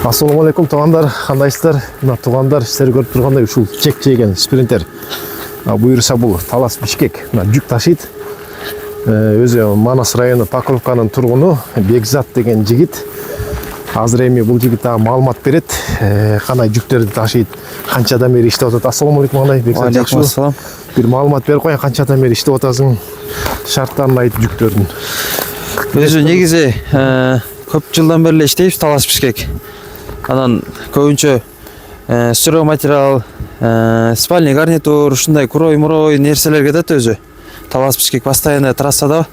Assalamu alaikum туугандар, кандайсыздар? Мына туугандар сиздер көрүп тургандай ушул чек жеген спринтер. Буюрса бул Талас Бишкек, мына жүк ташыйт. Өзү Манас району Покровканын тургуну Бекзат деген жигит. Азыр эми бул жигит дагы маалымат берет. Кандай жүктөрдү ташыйт, канчадан бери иштеп атат. Ассаламу алейкум, кандай Бекзат, жакшыбы? Бир маалымат берип коюң, канчадан бери иштеп атасың? Шарттарын айтып жүктөрдүн. Өзү негизи көп жылдан бери эле иштейбиз Талас Бишкек. Анан көбүнчө строй материал, спальный гарнитур, ушундай курой-мурой нерселер кетет өзү. Талас Бишкек постоянно трассада.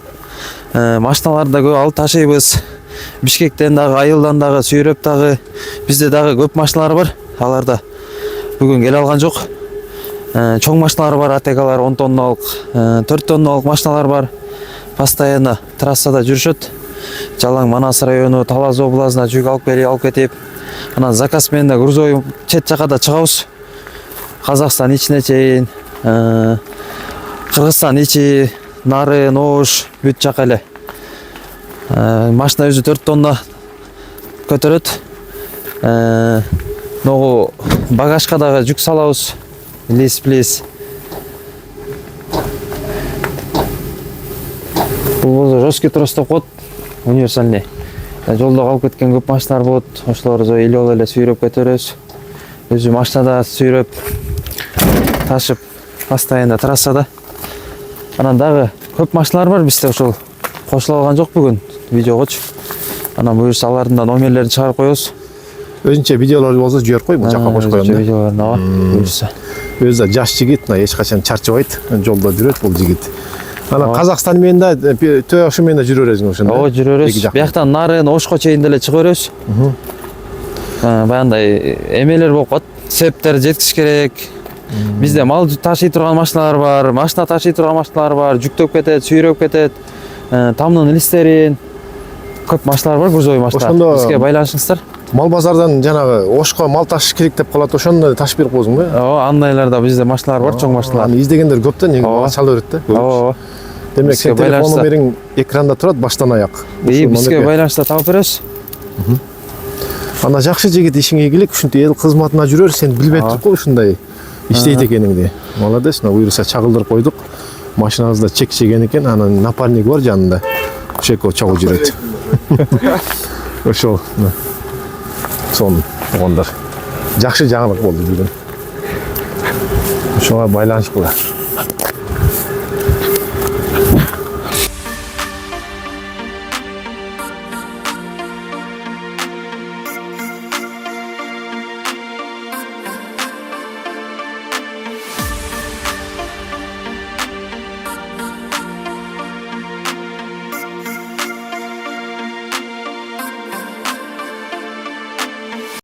Машиналарды көп алып ташыйбыз. Бишкектен дагы, Айылдан дагы, Сүйрөп дагы, бизде дагы көп машиналар бар. Аларда бүгүн келе алган жок. Чоң машиналар бар, атекалар 10 тонналык, 4 тонналык машиналар бар. Постоянно трассада жүрүшөт. Жалаң Манас району, Талас областына жүк алып келип, алып кетип. Анан заказ менен да грузовой чет жака да чыгабыз. Казакстан ичине чейин, Кыргызстан ичи, Нарын, Ош, бүт жака эле. Машина өзү 4 тонна көтөрөт. Ногу багажка дагы жүк салабыз. Лис-плис. Бул жесткий трос деп коет, универсальный. Жолдо калып кеткен көп машиналар болот. Ошолорду илиол эле сүйрөп көтөрөбүз. Өзү машинада сүйрөп ташып постоянно трассада. Анан дагы көп машиналар бар бизде, ошол кошула алган жок бүгүн видеогочу. Анан буюрса алардын да номерлерин чыгарып коебуз. Өзүнчө видеолор болсо жиберип кой, бул жака кошуп коем да. Видеолорун ала, буюрса. Өзү да жаш жигит, мына эч качан чарчабайт, жолдо жүрөт бул жигит. Анан Казакстан менен да, Төө Ошу менен да жүрө бересиң ошондо. Ооба, жүрө беребиз. Бияктан Нарын, Ошко чейин деле чыга беребиз. Баягындай эмелер болуп калат. Септер жеткиш керек. Бизде мал ташый турган машиналар бар, машина ташый турган машиналар бар, жүктөп кетет, сүйрөп кетет. Тамдын листерин көп машиналар бар, грузовой машина. Бизге байланышыңыздар. Мал базардан жанагы Ошко мал ташыш керек деп калат, ошондо ташып берип коесуңбу? Ооба, андайларда бизде машиналар бар, чоң машиналар. Аны издегендер көп да, неге чала берет да. Ооба. Демек, сен телефон номериң экранда турат баштан аяк. Бизге байланышта таап беребиз. Ана жакшы жигит, ишиңе ийгилик, ушинтип эл кызматына жүрөр, сен билбей туруп кой ушундай иштейт экениңди. Молодец, буюрса чагылдырып койдук. Машинабызда чек жеген экен, анан напарник бар жанында. Ошол чогуу жүрөт. Ошол. Сон туугандар. Жакшы жаңылык болду бүгүн. Ошоға байланыш кыла.